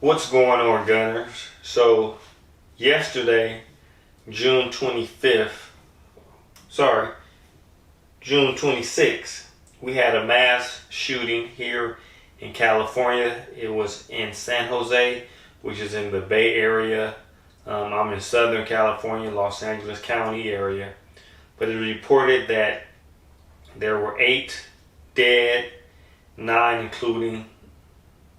What's going on, Gunners? So, yesterday, June 25th, sorry, June 26th, we had a mass shooting here in California. It was in San Jose, which is in the Bay Area. I'm in Southern California, Los Angeles County area. But it was reported that there were 8 dead, 9 including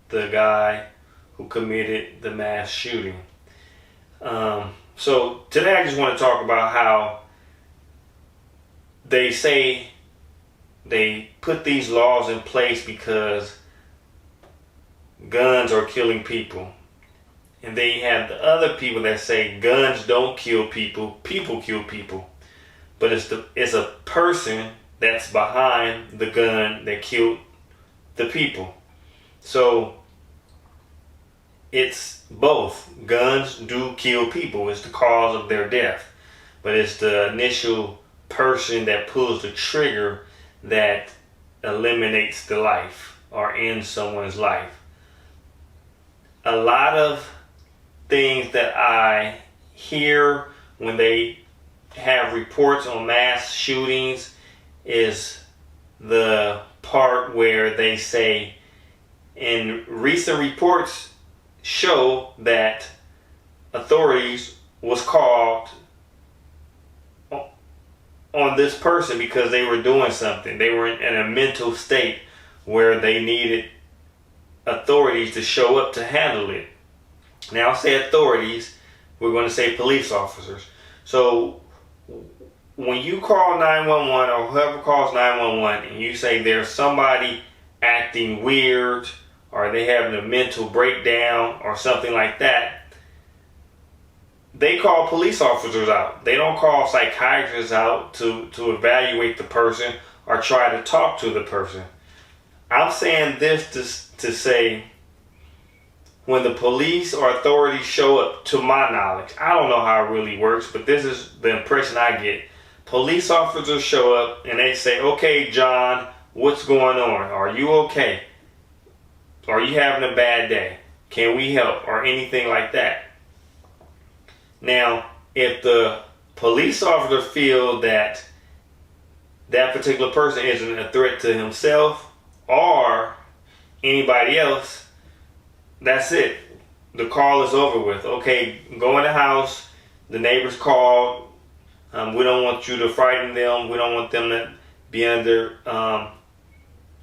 the guy who committed the mass shooting. So today I just want to talk about how they say they put these laws in place because guns are killing people. And then you have the other people that say guns don't kill people, people kill people. But it's a person that's behind the gun that killed the people. So it's both. Guns do kill people. It's the cause of their death. But it's the initial person that pulls the trigger that eliminates the life or ends someone's life. A lot of things that I hear when they have reports on mass shootings is the part where they say in recent reports show that authorities was called on this person because they were doing something. They were in a mental state where they needed authorities to show up to handle it. Now, I'll say authorities, we're going to say police officers. So when you call 911 or whoever calls 911 and you say there's somebody acting weird or they having a mental breakdown or something like that, they call police officers out. They don't call psychiatrists out to evaluate the person or try to talk to the person. I'm saying this to say when the police or authorities show up, to my knowledge, I don't know how it really works, but this is the impression I get. Police officers show up and they say, okay, John, what's going on? Are you okay? Are you having a bad day? Can we help? Or anything like that. Now, if the police officer feels that that particular person isn't a threat to himself or anybody else, that's it. The call is over with. Okay, go in the house. The neighbors called. We don't want you to frighten them. We don't want them to be under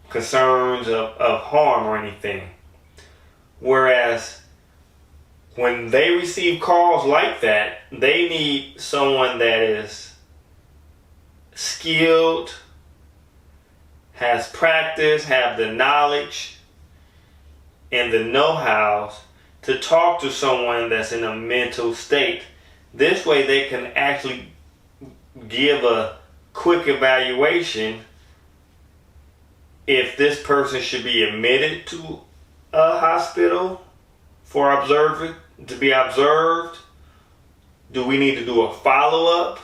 concerns of harm or anything. Whereas when they receive calls like that, they need someone that is skilled, has practice, have the knowledge and the know-how to talk to someone that's in a mental state. This way they can actually give a quick evaluation if this person should be admitted to a hospital to be observed. Do we need to do a follow-up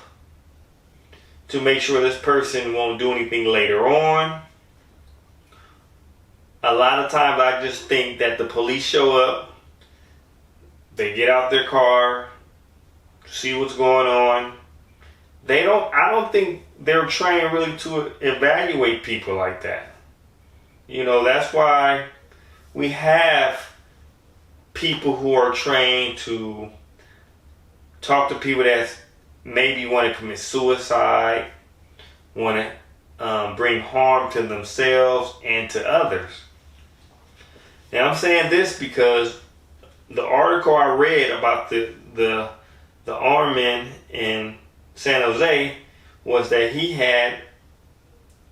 to make sure this person won't do anything later on? A lot of times I just think that the police show up, they get out their car, see what's going on. I don't think they're trained really to evaluate people like that. You know, that's why we have people who are trained to talk to people that maybe want to commit suicide, want to bring harm to themselves and to others. Now, I'm saying this because the article I read about the armed man in San Jose was that he had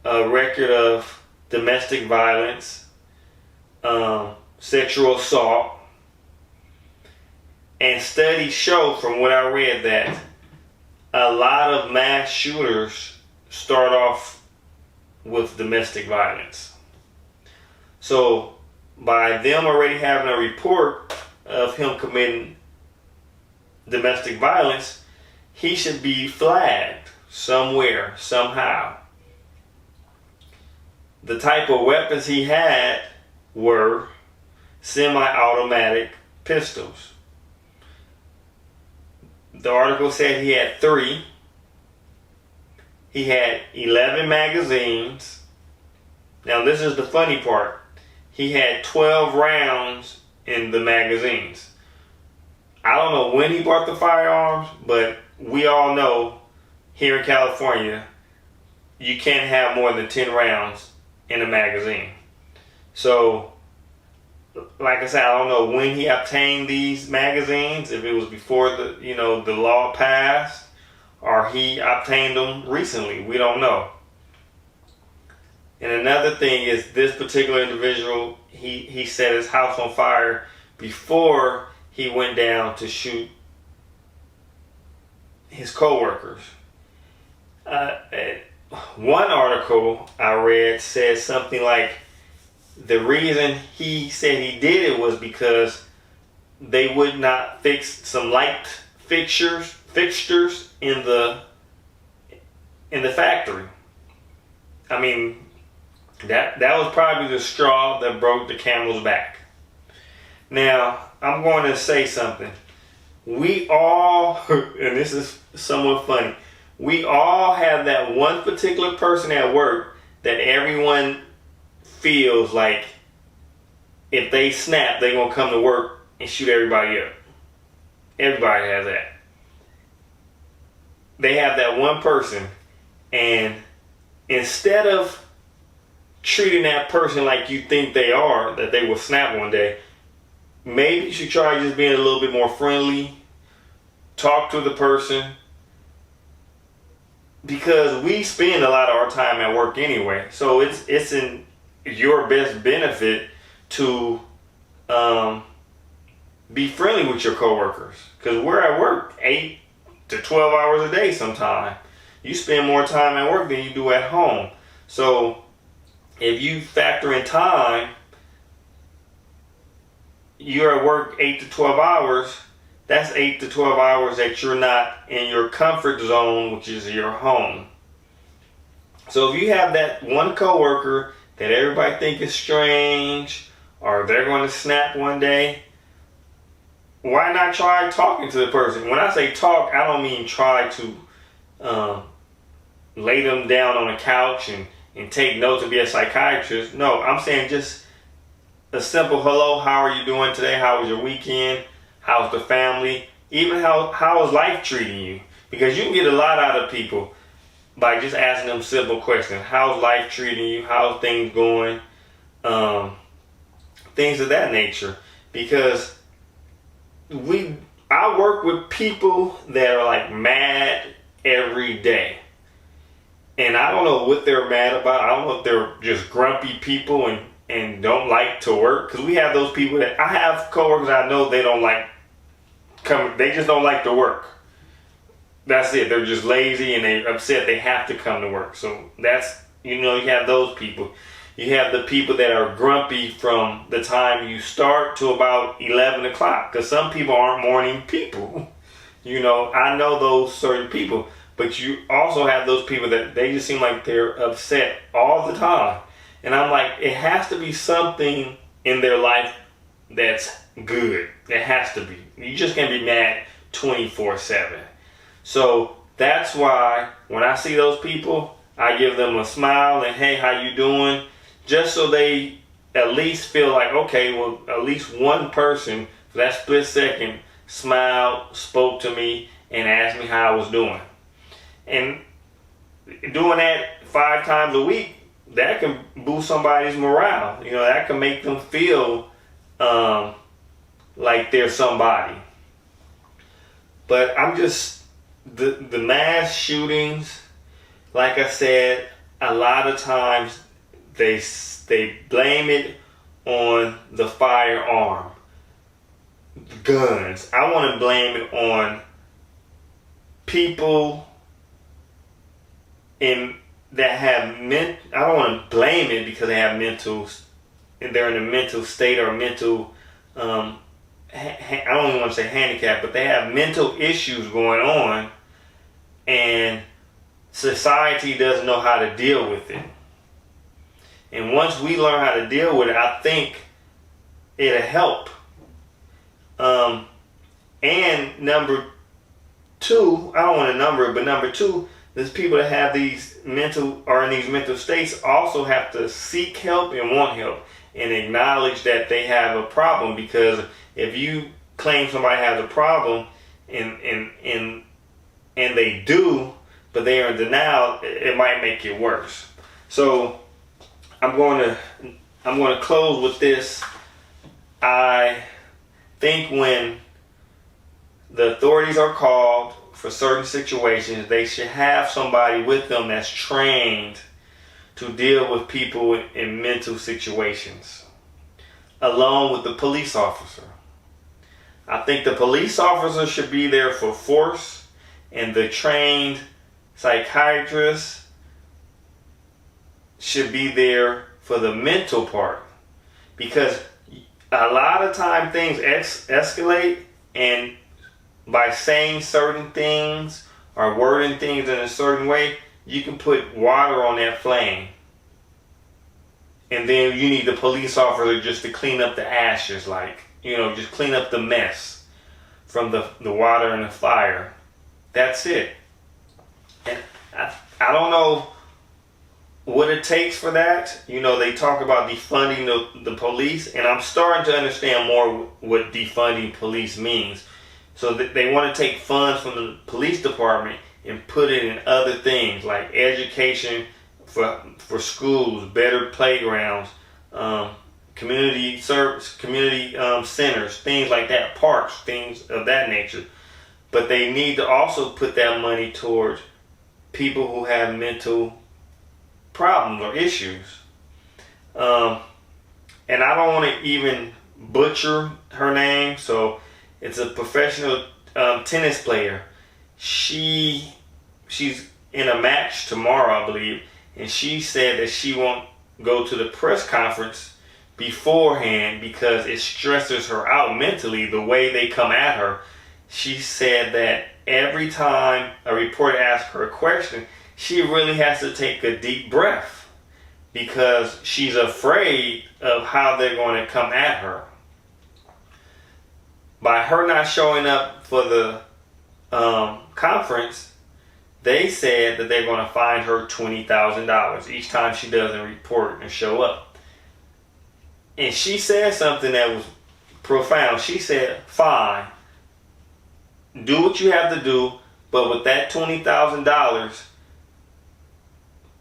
a record of domestic violence, sexual assault, and studies show from what I read that a lot of mass shooters start off with domestic violence. So by them already having a report of him committing domestic violence, he should be flagged somewhere, somehow. The type of weapons he had were semi-automatic pistols. The article said he had 3. He had 11 magazines. Now this is the funny part. He had 12 rounds in the magazines. I don't know when he bought the firearms, but we all know here in California, you can't have more than 10 rounds in a magazine. So, like I said, I don't know when he obtained these magazines, if it was before the law passed, or he obtained them recently. We don't know. And another thing is, this particular individual, he set his house on fire before he went down to shoot his co-workers. One article I read said something like, the reason he said he did it was because they would not fix some light fixtures in the factory. I mean, that was probably the straw that broke the camel's back. Now, I'm going to say something. We all, and this is somewhat funny, we all have that one particular person at work that everyone feels like if they snap, they're going to come to work and shoot everybody up. Everybody has that. They have that one person, and instead of treating that person like you think they are, that they will snap one day, maybe you should try just being a little bit more friendly. Talk to the person. Because we spend a lot of our time at work anyway. So it's in your best benefit to be friendly with your coworkers. Because we're at work 8 to 12 hours a day sometimes. You spend more time at work than you do at home. So if you factor in time, you're at work 8 to 12 hours. That's 8 to 12 hours that you're not in your comfort zone, which is your home. So if you have that one coworker that everybody think is strange, or they're going to snap one day, why not try talking to the person? When I say talk, I don't mean try to lay them down on a couch and take notes and be a psychiatrist. No, I'm saying just a simple hello, how are you doing today? How was your weekend? How's the family? Even how is life treating you? Because you can get a lot out of people by just asking them simple questions. How's life treating you? How's things going? Things of that nature. Because I work with people that are like mad every day. And I don't know what they're mad about. I don't know if they're just grumpy people and don't like to work. Because we have those people that I have coworkers I know they don't like they just don't like to work. That's it. They're just lazy and they're upset they have to come to work. So that's, you have those people. You have the people that are grumpy from the time you start to about 11 o'clock. Because some people aren't morning people. I know those certain people. But you also have those people that they just seem like they're upset all the time. And I'm like, it has to be something in their life that's good. It has to be. You just can't be mad 24/7. So that's why when I see those people, I give them a smile and, hey, how you doing? Just so they at least feel like, okay, well, at least one person for that split second smiled, spoke to me, and asked me how I was doing. And doing that 5 times a week, that can boost somebody's morale. That can make them feel like they're somebody. But I'm just, the mass shootings, like I said, a lot of times they blame it on the firearm, guns. I want to blame it on people that have I don't want to blame it because they have they're in a mental state or mental, I don't even want to say handicap, but they have mental issues going on, and society doesn't know how to deal with it. And once we learn how to deal with it, I think it'll help. And number two, I don't want to number it, but number two, there's people that have these mental or in these mental states also have to seek help and want help and acknowledge that they have a problem, because if you claim somebody has a problem and they do, but they are in denial, it might make it worse. So I'm going to close with this. I think when the authorities are called for certain situations, they should have somebody with them that's trained to deal with people in mental situations, along with the police officer. I think the police officer should be there for force, and the trained psychiatrist should be there for the mental part, because a lot of time things escalate, and by saying certain things or wording things in a certain way, you can put water on that flame. And then you need the police officer just to clean up the ashes, just clean up the mess from the water and the fire. That's it. And I don't know what it takes for that. They talk about defunding the police, and I'm starting to understand more what defunding police means. So that they want to take funds from the police department and put it in other things like education for schools, better playgrounds, community service, community centers, things like that, parks, things of that nature. But they need to also put that money towards people who have mental problems or issues. And I don't want to even butcher her name, so it's a professional tennis player. She's in a match tomorrow, I believe, and she said that she won't go to the press conference beforehand because it stresses her out mentally the way they come at her. She said that every time a reporter asks her a question, she really has to take a deep breath because she's afraid of how they're going to come at her. By her not showing up for the conference, they said that they're going to fine her $20,000 each time she doesn't report and show up. And she said something that was profound. She said, fine, do what you have to do, but with that $20,000,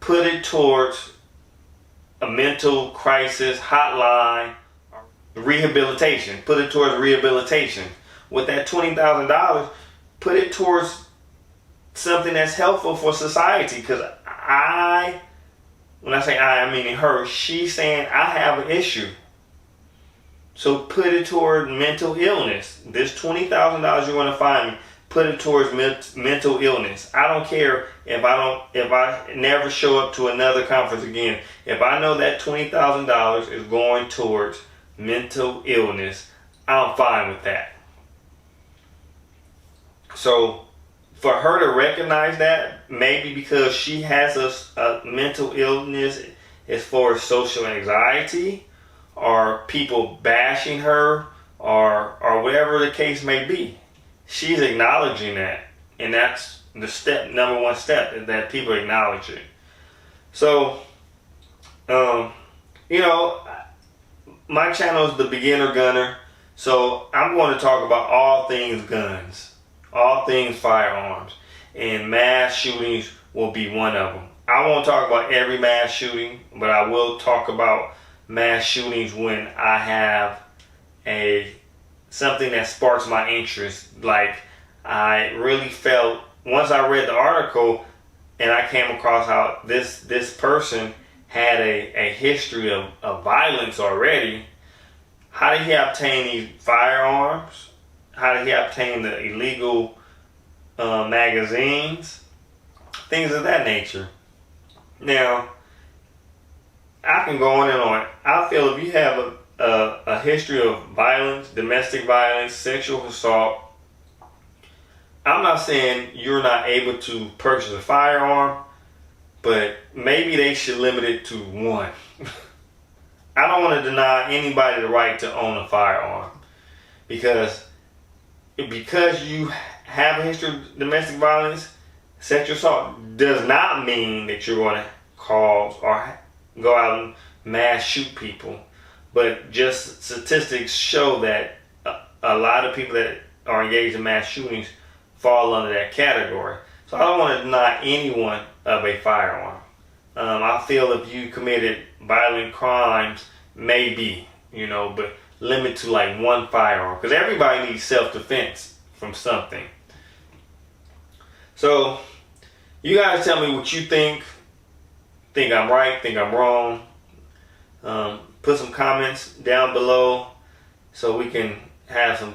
put it towards a mental crisis hotline, rehabilitation. Put it towards rehabilitation. With that $20,000, put it towards something that's helpful for society. Because when I say I meaning her, she's saying I have an issue. So put it toward mental illness. This $20,000 you're going to find me, put it towards mental illness. I don't care if I never show up to another conference again. If I know that $20,000 is going towards mental illness, I'm fine with that. So for her to recognize that, maybe because she has a mental illness as far as social anxiety or people bashing her or whatever the case may be, she's acknowledging that. And that's the number one step, is that people acknowledge it. So, my channel is The Beginner Gunner, so I'm going to talk about all things guns, all things firearms, and mass shootings will be one of them. I won't talk about every mass shooting, but I will talk about mass shootings when I have something that sparks my interest. Like, I really felt, once I read the article and I came across how this person had a history of violence already. How did he obtain these firearms? How did he obtain the illegal magazines? Things of that nature. Now, I can go on and on. I feel if you have a history of violence, domestic violence, sexual assault, I'm not saying you're not able to purchase a firearm, but maybe they should limit it to one. I don't want to deny anybody the right to own a firearm, because because you have a history of domestic violence, sexual assault does not mean that you're going to cause or go out and mass shoot people. But just statistics show that a lot of people that are engaged in mass shootings fall under that category. So I don't want to deny anyone of a firearm. I feel if you committed violent crimes, maybe, but limit to like one firearm. Because everybody needs self-defense from something. So, you guys tell me what you think. Think I'm right, think I'm wrong. Put some comments down below so we can have some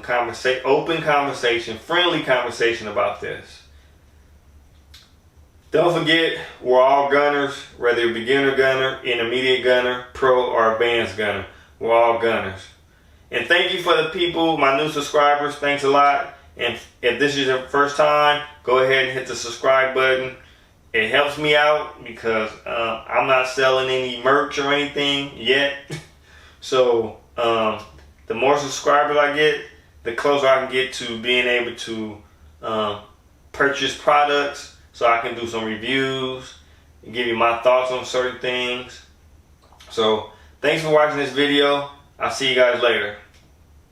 open conversation, friendly conversation about this. Don't forget, we're all gunners, whether you're a beginner gunner, intermediate gunner, pro, or advanced gunner. We're all gunners. And thank you for the people, my new subscribers. Thanks a lot. And if this is your first time, go ahead and hit the subscribe button. It helps me out because I'm not selling any merch or anything yet. So the more subscribers I get, the closer I can get to being able to purchase products. So I can do some reviews and give you my thoughts on certain things. So thanks for watching this video. I'll see you guys later.